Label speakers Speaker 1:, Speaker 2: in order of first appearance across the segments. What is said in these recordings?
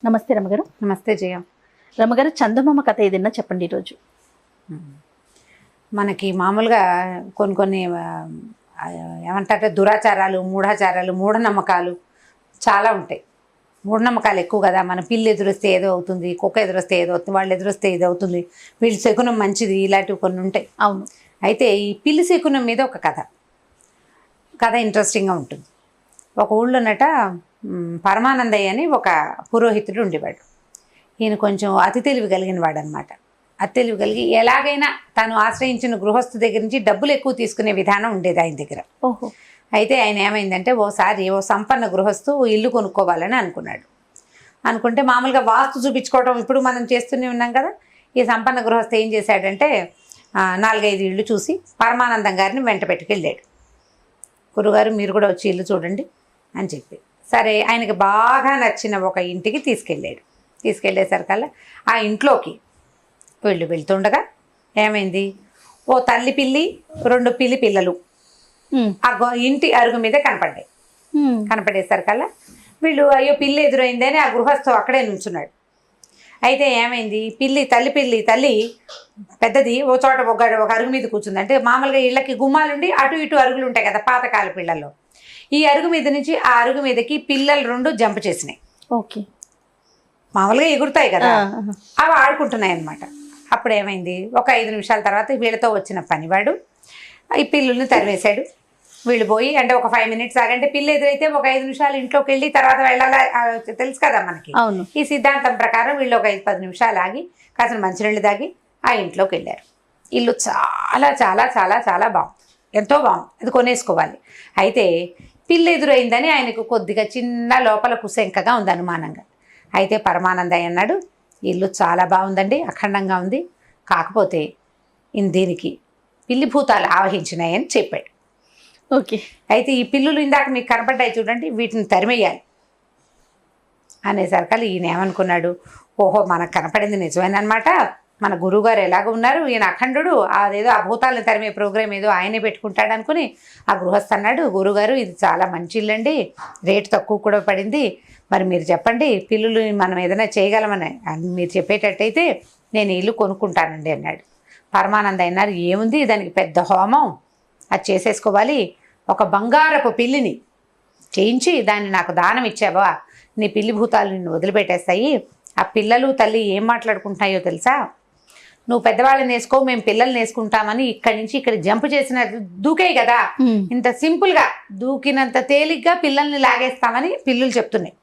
Speaker 1: నమస్తే రమగారు.
Speaker 2: నమస్తే జయ.
Speaker 1: రమగారు, చందమామ కథ ఏదైనా చెప్పండి ఈరోజు.
Speaker 2: మనకి మామూలుగా కొన్ని ఏమంటారంటే దురాచారాలు, మూఢనమ్మకాలు చాలా ఉంటాయి. మూఢనమ్మకాలు ఎక్కువ కదా. మన పిల్లి ఎదురొస్తే ఏదో అవుతుంది, కుక్క ఎదురొస్తే ఏదో అవుతుంది, వాళ్ళు ఎదురొస్తే ఏదో అవుతుంది, వీళ్ళు శకునం మంచిది, ఇలాంటివి కొన్ని ఉంటాయి.
Speaker 1: అవును.
Speaker 2: అయితే ఈ పిల్లి శకునం మీద ఒక కథ ఇంట్రెస్టింగ్గా ఉంటుంది. ఒక ఊళ్ళోనట పరమానందయ్య అని ఒక పురోహితుడు ఉండేవాడు. ఈయన కొంచెం అతి తెలివి కలిగిన వాడు అనమాట. అతి తెలివి కలిగి ఎలాగైనా తను ఆశ్రయించిన గృహస్థు దగ్గర నుంచి డబ్బులు ఎక్కువ తీసుకునే విధానం ఉండేది ఆయన దగ్గర.
Speaker 1: ఓహో.
Speaker 2: అయితే ఆయన ఏమైందంటే ఓసారి సంపన్న గృహస్థు ఇల్లు కొనుక్కోవాలని అనుకుంటే మామూలుగా వాస్తు చూపించుకోవడం ఇప్పుడు మనం చేస్తూనే ఉన్నాం కదా. ఈ సంపన్న గృహస్థు ఏం చేశాడంటే 4-5 ఇళ్ళు చూసి పరమానందం గారిని వెంట పెట్టుకెళ్ళాడు. గురుగారు మీరు కూడా వచ్చి ఇల్లు చూడండి అని చెప్పి. సరే, ఆయనకి బాగా నచ్చిన ఒక ఇంటికి తీసుకెళ్ళేసరికల్లా ఆ ఇంట్లోకి వెళ్తుండగా ఏమైంది, ఓ తల్లి పిల్లి 2 పిల్లి పిల్లలు ఆ ఇంటి అరుగు మీద కనపడేసరికల్లా వీళ్ళు అయ్యో పిల్లి ఎదురైందని ఆ గృహస్థు అక్కడే నుంచున్నాడు. అయితే ఏమైంది, తల్లి పెద్దది ఓ చోట ఒక అరుగు మీద కూర్చుంది. అంటే మామూలుగా ఇళ్ళకి గుమ్మాలుండి అటు ఇటు అరుగులు ఉంటాయి కదా పాతకాల పిల్లల్లో. ఈ అరుగు మీద నుంచి ఆ అరుగు మీదకి పిల్లలు 2 జంప్ చేసినాయి.
Speaker 1: ఓకే.
Speaker 2: మామూలుగా ఎగురుతాయి కదా, అవి ఆడుకుంటున్నాయి అన్నమాట. అప్పుడు ఏమైంది, ఒక 5 నిమిషాల తర్వాత వీళ్ళతో వచ్చిన పనివాడు ఈ పిల్లుల్ని తరివేశాడు. వీళ్ళు పోయి అంటే ఒక 5 మినిట్స్ ఆగంటే పిల్లి ఎదురైతే ఒక 5 నిమిషాలు ఇంట్లోకి వెళ్ళి తర్వాత వెళ్ళాలా తెలుసు కదా మనకి.
Speaker 1: అవును.
Speaker 2: ఈ సిద్ధాంతం ప్రకారం వీళ్ళు ఒక 5-10 నిమిషాలు ఆగి కాసిన మంచినీళ్ళు తాగి ఆ ఇంట్లోకి వెళ్ళారు. ఇల్లు చాలా చాలా చాలా చాలా బాగుంది, ఎంతో బాగుంది, అది కొనేసుకోవాలి. అయితే పిల్లి ఎదురైందని ఆయనకు కొద్దిగా చిన్న లోపల కుశంకగా ఉంది, అనుమానంగా. అయితే పరమానందయ్య అన్నాడు, ఇల్లు చాలా బాగుందండి, అఖండంగా ఉంది, కాకపోతే దీనికి పిల్లి భూతాలు ఆవహించినాయని చెప్పాడు.
Speaker 1: ఓకే. అయితే
Speaker 2: ఈ పిల్లులు ఇందాక మీకు కనపడ్డాయి చూడండి, వీటిని తరిమేయాలి అనేసరికి ఈయన ఏమనుకున్నాడు, ఓహో మనకు కనపడింది నిజమేనమాట, మన గురువుగారు ఎలాగ ఉన్నారు, ఈయన అఖండుడు, అదేదో ఆ భూతాలను తరిమే ప్రోగ్రామ్ ఏదో ఆయనే పెట్టుకుంటాడు అనుకుని ఆ గృహస్థ అన్నాడు, గురుగారు ఇది చాలా మంచి ఇల్లండి, రేటు తక్కువ కూడా పడింది, మరి మీరు చెప్పండి పిల్లులు మనం ఏదైనా చేయగలమని మీరు చెప్పేటట్టయితే నేను ఇల్లు కొనుక్కుంటానండి అన్నాడు. పరమానంద అన్నారు, ఏముంది దానికి పెద్ద హోమం, అది చేసేసుకోవాలి, ఒక బంగారపు పిల్లిని చేయించి దాన్ని నాకు దానం ఇచ్చావా, నీ పిల్లి భూతాలు నిన్ను వదిలిపెట్టేస్తాయి, ఆ పిల్లలు తల్లి ఏం మాట్లాడుకుంటున్నాయో తెలుసా, నువ్వు పెద్దవాళ్ళని వేసుకో మేము పిల్లల్ని వేసుకుంటామని ఇక్కడి నుంచి ఇక్కడ జంప్ చేసిన దూకాయి కదా, ఇంత సింపుల్గా దూకినంత తేలిగ్గా పిల్లల్ని లాగేస్తామని పిల్లులు చెప్తున్నాయి.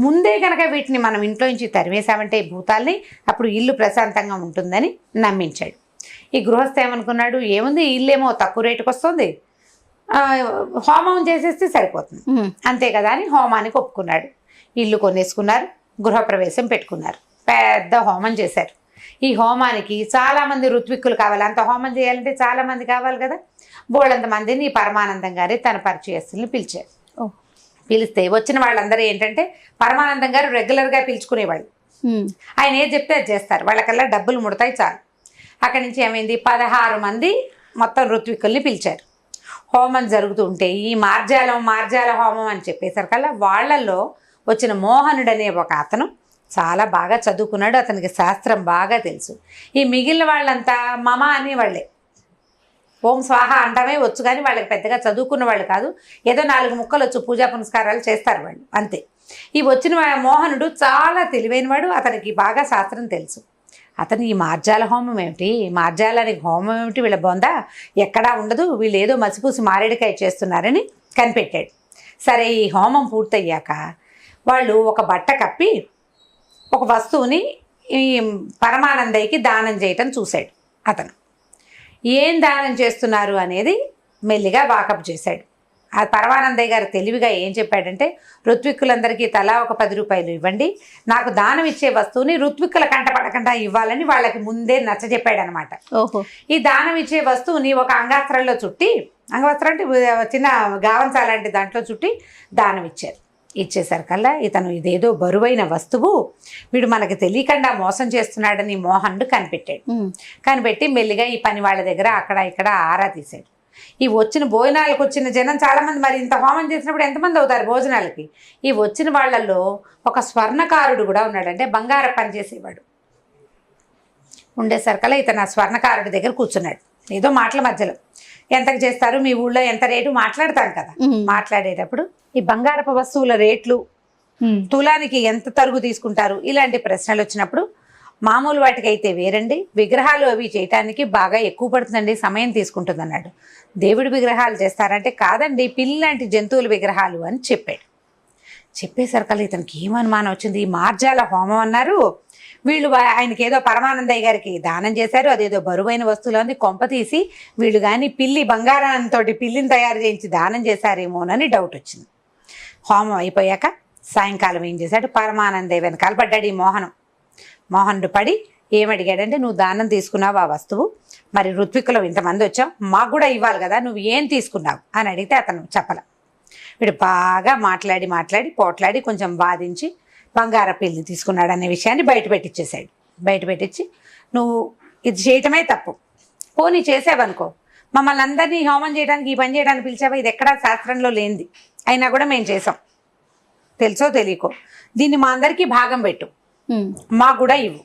Speaker 2: ముందే కనుక వీటిని మనం ఇంట్లో నుంచి తరివేశామంటే భూతాల్ని, అప్పుడు ఇల్లు ప్రశాంతంగా ఉంటుందని నమ్మించాడు. ఈ గృహస్థ ఏమనుకున్నాడు, ఏముంది ఇల్లేమో తక్కువ రేటుకు వస్తుంది, హోమం చేసేస్తే సరిపోతుంది అంతే కదా అని హోమానికి ఒప్పుకున్నాడు. ఇల్లు కొనేసుకున్నారు, గృహప్రవేశం పెట్టుకున్నారు, పెద్ద హోమం చేశారు. ఈ హోమానికి చాలామంది ఋత్విక్కులు కావాలి, అంత హోమం చేయాలంటే చాలామంది కావాలి కదా. బోళ్ళంత మందిని పరమానందం గారి తన పరిచయస్తుల్ని పిలిచారు. పిలిస్తే వచ్చిన వాళ్ళందరూ ఏంటంటే పరమానందం గారు రెగ్యులర్గా పిలుచుకునేవాళ్ళు, ఆయన ఏది చెప్తే అది చేస్తారు, వాళ్ళకల్లా డబ్బులు ముడతాయి చాలు. అక్కడి నుంచి ఏమైంది, 16 మంది మొత్తం ఋత్విక్కుల్ని పిలిచారు. హోమం జరుగుతుంటే ఈ మార్జాల హోమం అని చెప్పేసరికల్లా వాళ్ళల్లో వచ్చిన మోహనుడు అనే ఒక అతను చాలా బాగా చదువుకున్నాడు, అతనికి శాస్త్రం బాగా తెలుసు. ఈ మిగిలిన వాళ్ళంతా మమ అనేవాళ్ళే, ఓం స్వాహ అంటమే వచ్చు, కానీ వాళ్ళకి పెద్దగా చదువుకున్న వాళ్ళు కాదు, ఏదో 4 ముక్కలు వచ్చు, పూజా పునస్కారాలు చేస్తారు వాళ్ళు అంతే. ఈ వచ్చిన మోహనుడు చాలా తెలివైనవాడు, అతనికి బాగా శాస్త్రం తెలుసు. అతను ఈ మార్జాల హోమం ఏమిటి, మార్జాలానికి హోమం ఏమిటి, వీళ్ళ బొంద ఎక్కడా ఉండదు, వీళ్ళు ఏదో మసిపూసి మారేడికాయ చేస్తున్నారని కనిపెట్టాడు. సరే, ఈ హోమం పూర్తయ్యాక వాళ్ళు ఒక బట్ట కప్పి ఒక వస్తువుని ఈ పరమానందయ్యకి దానం చేయటం చూశాడు. అతను ఏం దానం చేస్తున్నారు అనేది మెల్లిగా వాకప్ చేశాడు. ఆ పరమానందయ్య గారు తెలివిగా ఏం చెప్పాడంటే, ఋత్విక్కులందరికీ తలా ఒక 10 రూపాయలు ఇవ్వండి, నాకు దానం ఇచ్చే వస్తువుని ఋత్విక్కుల కంటపడకుండా ఇవ్వాలని వాళ్ళకి ముందే నచ్చజెప్పాడు అనమాట. ఈ దానం ఇచ్చే వస్తువుని ఒక అంగాస్త్రంలో చుట్టి, అంగవస్త్రం అంటే చిన్న గావంస లాంటి దాంట్లో చుట్టి దానం ఇచ్చారు. ఇచ్చేసరికల్లా ఇతను ఇదేదో బరువైన వస్తువు, వీడు మనకి తెలియకుండా మోసం చేస్తున్నాడని మోహనుడు కనిపెట్టాడు. కనిపెట్టి మెల్లిగా ఈ పని వాళ్ళ దగ్గర అక్కడ ఇక్కడ ఆరా తీశాడు. ఈ వచ్చిన భోజనాలకు వచ్చిన జనం చాలామంది, మరి ఇంత హోమం చేసినప్పుడు ఎంతమంది అవుతారు భోజనాలకి? ఈ వచ్చిన వాళ్ళల్లో ఒక స్వర్ణకారుడు కూడా ఉన్నాడు, అంటే బంగార పని చేసేవాడు. ఉండేసరికల్లా ఇతను ఆ స్వర్ణకారుడి దగ్గర కూర్చున్నాడు. ఏదో మాటల మధ్యలో ఎంతకు చేస్తారు, మీ ఊళ్ళో ఎంత రేటు మాట్లాడతాను కదా. మాట్లాడేటప్పుడు ఈ బంగారపు వస్తువుల రేట్లు, తులానికి ఎంత తరుగు తీసుకుంటారు, ఇలాంటి ప్రశ్నలు వచ్చినప్పుడు మామూలు వాటికి అయితే వేరండి, విగ్రహాలు అవి చేయటానికి బాగా ఎక్కువ పడుతుందండి, సమయం తీసుకుంటుంది అన్నాడు. దేవుడి విగ్రహాలు చేస్తారంటే కాదండి, పిల్లి లాంటి జంతువుల విగ్రహాలు అని చెప్పాడు. చెప్పేసరికల్లా ఇతనికి ఏమనుమానం వచ్చింది, ఈ మార్జాల హోమం అన్నారు వీళ్ళు, ఆయనకి ఏదో పరమానందయ్య గారికి దానం చేశారు, అదేదో బరువైన వస్తువులు ఉంది, కొంప తీసి వీళ్ళు కానీ పిల్లి బంగారంతో పిల్లిని తయారు చేయించి దానం చేశారేమోనని డౌట్ వచ్చింది. హోమం అయిపోయాక సాయంకాలం ఏం చేశాడు, పరమానందయ్య వెనకాల పడ్డాడు ఈ మోహనుడు పడి ఏమడిగాడంటే, నువ్వు దానం తీసుకున్నావు ఆ వస్తువు, మరి ఋత్విక్కులో ఇంతమంది వచ్చాం, మాకు కూడా ఇవ్వాలి కదా, నువ్వు ఏం తీసుకున్నావు అని అడిగితే అతను చెప్పల. వీడు బాగా మాట్లాడి పోట్లాడి కొంచెం వాదించి బంగార పిల్లి తీసుకున్నాడు అనే విషయాన్ని బయట పెట్టించి నువ్వు ఇది చేయటమే తప్పు, పోనీ చేసావనుకో, మమ్మల్ని అందరినీ హోమం చేయడానికి ఈ పని చేయడానికి పిలిచావా, ఇది ఎక్కడా శాస్త్రంలో లేనిది, అయినా కూడా మేము చేసాం, తెలుసో తెలియకో, దీన్ని మా అందరికీ భాగం పెట్టు, మాకు కూడా ఇవ్వు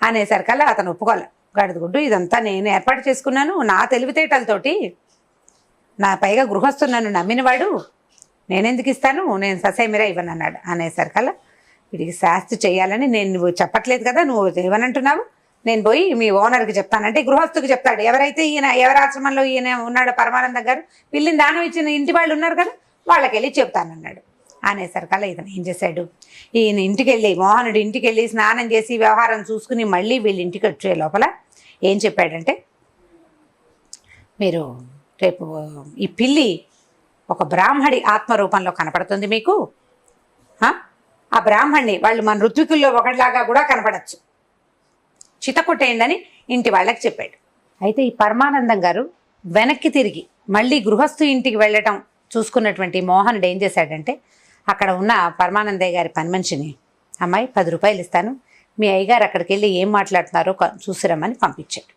Speaker 2: అనేసరికల్లా అతను ఒప్పుకోలే. గడుదుకుంటూ ఇదంతా నేను ఏర్పాటు చేసుకున్నాను నా తెలివితేటలతోటి, నా పైగా గృహస్థున్నాను నమ్మినవాడు, నేనెందుకు ఇస్తాను, నేను ససేమిరా ఇవ్వనన్నాడు. అనేసరికల్లా వీడికి శాస్తి చేయాలని, నేను నువ్వు చెప్పట్లేదు కదా, నువ్వు ఇవ్వనంటున్నావు, నేను పోయి మీ ఓనర్కి చెప్తానంటే గృహస్థుకి చెప్తాడు. ఎవరైతే ఎవరి ఆశ్రమంలో ఈయన ఉన్నాడో పరమానంద గారు, పిల్లిని దానం ఇచ్చిన ఇంటి వాళ్ళు ఉన్నారు కదా, వాళ్ళకి వెళ్ళి చెప్తానన్నాడు. అనేసరికల్లా ఇతను ఏం చేశాడు, ఈయన మోహనుడు ఇంటికి వెళ్ళి స్నానం చేసి వ్యవహారం చూసుకుని మళ్ళీ వీళ్ళ ఇంటికి వచ్చే లోపల ఏం చెప్పాడంటే, మీరు రేపు ఈ పిల్లి ఒక బ్రాహ్మడి ఆత్మరూపంలో కనపడుతుంది మీకు, ఆ బ్రాహ్మణ్ణి వాళ్ళు మన ఋత్వికుల్లో ఒకటిలాగా కూడా కనపడచ్చు, చితకొట్టేయండి ఇంటి వాళ్ళకి చెప్పాడు. అయితే ఈ పరమానందం గారు వెనక్కి తిరిగి మళ్ళీ గృహస్థు ఇంటికి వెళ్ళటం చూసుకున్నటువంటి మోహనుడు ఏం చేశాడంటే, అక్కడ ఉన్న పరమానందయ్య గారి పని మనిషిని, అమ్మాయి 10 రూపాయలు ఇస్తాను, మీ అయ్యగారు అక్కడికి వెళ్ళి ఏం మాట్లాడుతున్నారో చూసిరమ్మని పంపించాడు.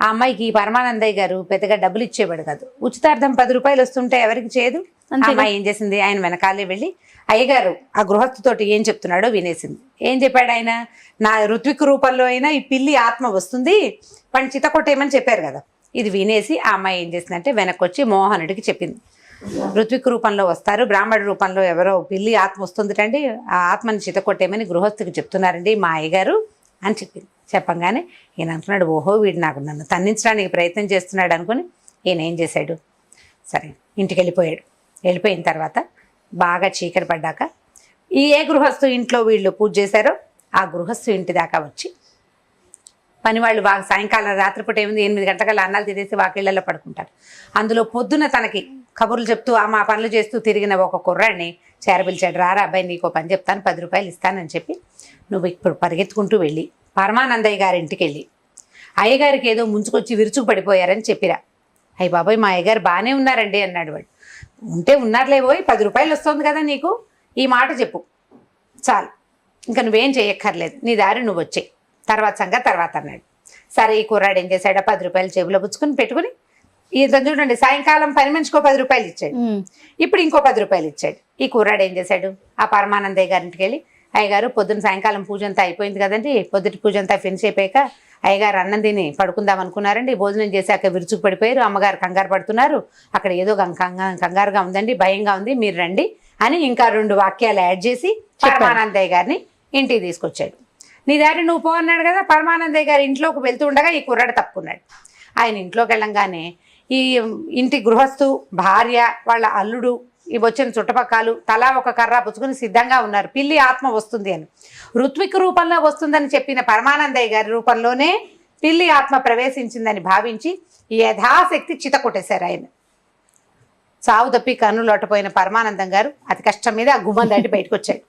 Speaker 2: ఆ అమ్మాయికి పరమానందయ్య గారు పెద్దగా డబ్బులు ఇచ్చేవాడు కాదు, ఉచితార్థం 10 రూపాయలు వస్తుంటే ఎవరికి చేయదు. అమ్మాయి ఏం చేసింది, ఆయన వెనకాలే వెళ్ళి అయ్యగారు ఆ గృహస్థుతోటి ఏం చెప్తున్నాడో వినేసింది. ఏం చెప్పాడు ఆయన, నా ఋత్విక్ రూపంలో అయినా ఈ పిల్లి ఆత్మ వస్తుంది, వాడిని చితకొట్టేయమని చెప్పారు కదా. ఇది వినేసి ఆ అమ్మాయి ఏం చేసిందంటే వెనక్కి వచ్చి మోహనుడికి చెప్పింది, ఋత్విక్ రూపంలో వస్తారు, బ్రాహ్మణ రూపంలో ఎవరో పిల్లి ఆత్మ వస్తుందిటండి, ఆ ఆత్మని చితకొట్టేమని గృహస్థుకి చెప్తున్నారండి మా అయ్యగారు అని చెప్పింది. చెప్పంగానే ఈయన అనుకున్నాడు, ఓహో వీడు నన్ను తన్నించడానికి ప్రయత్నం చేస్తున్నాడు అనుకుని ఈయన ఏం చేశాడు, సరే ఇంటికి వెళ్ళిపోయిన తర్వాత బాగా చీకటి పడ్డాక ఏ గృహస్థు ఇంట్లో వీళ్ళు పూజ చేశారో ఆ గృహస్థు ఇంటి దాకా వచ్చి, పనివాళ్ళు బాగా సాయంకాలం రాత్రిపూట 8 గంటలకల్లా అన్నాలు తినేసి వాకిళ్లలో పడుకుంటారు. అందులో పొద్దున తనకి కబుర్లు చెప్తూ మా పనులు చేస్తూ తిరిగిన ఒక కుర్రాడిని చేరపిలిచాడు. రారా అబ్బాయి, నీకు పని చెప్తాను, 10 రూపాయలు ఇస్తానని చెప్పి నువ్వు ఇప్పుడు పరిగెత్తుకుంటూ వెళ్ళి పరమానందయ్య గారి ఇంటికి వెళ్ళి అయ్యగారికి ఏదో ముంచుకొచ్చి విరుచుకు పడిపోయారని చెప్పిరా. అయ్య బాబాయ్ మా అయ్యగారు బాగానే ఉన్నారండి అన్నాడు వాడు. ఉంటే ఉన్నారులేబోయ్, 10 రూపాయలు వస్తుంది కదా నీకు, ఈ మాట చెప్పు చాలు, ఇంకా నువ్వేం చేయక్కర్లేదు, నీ దారి నువ్వు వచ్చే, తర్వాత సంగతి తర్వాత అన్నాడు. సరే ఈ కుర్రాడు ఏం చేశాడు, 10 రూపాయలు జేబులో పుచ్చుకుని పెట్టుకుని, ఇతను చూడండి సాయంకాలం పని మనిషికో 10 రూపాయలు ఇచ్చాడు, ఇప్పుడు ఇంకో 10 రూపాయలు ఇచ్చాడు. ఈ కుర్రాడు ఏం చేశాడు, ఆ పరమానందయ్య గారింటికి వెళ్ళి, అయ్యగారు పొద్దున్న సాయంకాలం పూజ అంతా అయిపోయింది కదండి, పొద్దుటి పూజ అంతా ఫినిష్ అయిపోయాక అయ్యగారు అన్నం తిని పడుకుందాం అనుకున్నారండి, భోజనం చేశాక విరుచుకు పడిపోయారు, అమ్మగారు కంగారు పడుతున్నారు, అక్కడ ఏదో కంగారుగా ఉందండి, భయంగా ఉంది, మీరు రండి అని ఇంకా 2 వాక్యాలు యాడ్ చేసి పరమానందయ్య గారిని ఇంటికి తీసుకొచ్చాడు. నీ దారి నువ్వు పో అన్నాడు కదా. పరమానందయ్య గారి ఇంట్లోకి వెళ్తూ ఉండగా ఈ కుర్రాడు తప్పుకున్నాడు. ఆయన ఇంట్లోకి వెళ్ళంగానే ఈ ఇంటి గృహస్థు భార్య వాళ్ళ అల్లుడు ఈ వచ్చిన చుట్టపక్కలు తలా ఒక కర్ర పుచ్చుకుని సిద్ధంగా ఉన్నారు, పిల్లి ఆత్మ వస్తుంది అని. ఋత్విక్ రూపంలో వస్తుందని చెప్పిన పరమానందయ్య గారి రూపంలోనే పిల్లి ఆత్మ ప్రవేశించిందని భావించి యథాశక్తి చితకొట్టేశారు ఆయన. చావు తప్పి కన్నులోటపోయిన పరమానందం గారు అతి కష్టం మీద ఆ గుమ్మం దాటి బయటకు వచ్చాడు.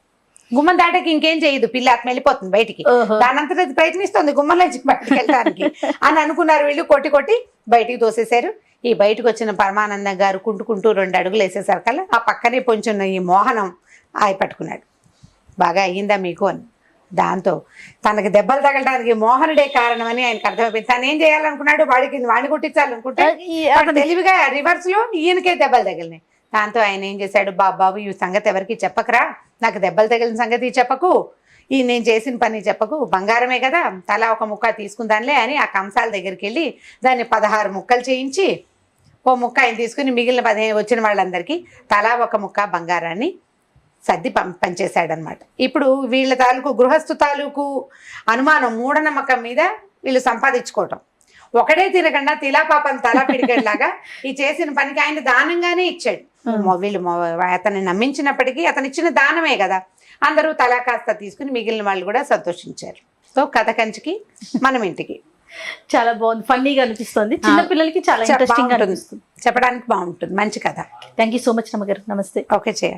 Speaker 2: గుమ్మం దాటకి ఇంకేం చేయదు, పిల్లి ఆత్మ వెళ్ళిపోతుంది బయటికి, దానంతట ప్రయత్నిస్తుంది గుమ్మంలోంచి బయటకు వెళ్ళడానికి అని అనుకున్నారు. వీళ్ళు కొట్టి బయటికి తోసేశారు. ఈ బయటకు వచ్చిన పరమానందం గారు కుంటుకుంటూ 2 అడుగులు వేసేసరికల్లా ఆ పక్కనే పొంచున్న ఈ మోహనం ఆయి పట్టుకున్నాడు. బాగా అయ్యిందా మీకు అని. దాంతో తనకి దెబ్బలు తగలడానికి మోహనుడే కారణమని ఆయనకు అర్థమైపోయింది. తను ఏం చేయాలనుకున్నాడు, వాడిని కొట్టించాలనుకుంటే తెలివిగా రివర్స్ లో ఈయనకే దెబ్బలు తగిలినాయి. దాంతో ఆయన ఏం చేశాడు, బాబు ఈ సంగతి ఎవరికి చెప్పకరా, నాకు దెబ్బలు తగిలిన సంగతి చెప్పకు, ఈ నేను చేసిన పని చెప్పకు, బంగారమే కదా తలా ఒక ముక్క తీసుకుందానిలే అని ఆ కంసాల దగ్గరికి వెళ్ళి దాన్ని 16 ముక్కలు చేయించి ఓ ముక్క ఆయన తీసుకుని మిగిలిన 15 వచ్చిన వాళ్ళందరికీ తలా ఒక ముక్క బంగారాన్ని సర్ది పంచేశాడనమాట. ఇప్పుడు వీళ్ళ తాలూకు గృహస్థు తాలూకు అనుమానం మూఢనమ్మకం మీద వీళ్ళు సంపాదించుకోవటం, ఒకడే తినకుండా తిలాపాపం తలా పిడికెళ్ళలాగా ఈ చేసిన పనికి ఆయన దానంగానే ఇచ్చాడు. వీళ్ళు అతన్ని నమ్మించినప్పటికీ అతను ఇచ్చిన దానమే కదా, అందరూ తలా కాస్త తీసుకుని మిగిలిన వాళ్ళు కూడా సంతోషించారు. సో కథ కంచికి మనం ఇంటికి.
Speaker 1: చాలా బాగుంది, ఫన్నీగా అనిపిస్తుంది, చిన్న పిల్లలకి చాలా ఇంట్రెస్టింగ్ అనిపిస్తుంది,
Speaker 2: చెప్పడానికి బాగుంటుంది, మంచి కథ.
Speaker 1: థ్యాంక్ యూ సో మచ్ రమగారు, నమస్తే.
Speaker 2: ఓకే చేయ.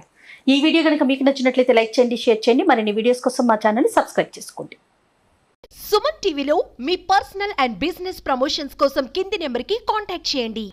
Speaker 1: ఈ వీడియో కనుక మీకు నచ్చినట్లయితే లైక్ చేయండి, షేర్ చేయండి, మరిన్ని వీడియోస్ కోసం మా ఛానల్ ని సబ్స్క్రైబ్ చేసుకోండి.
Speaker 3: సుమన్ టీవీలో మీ పర్సనల్ అండ్ బిజినెస్ ప్రమోషన్స్ కోసం కింది నెంబర్కి కాంటాక్ట్ చేయండి.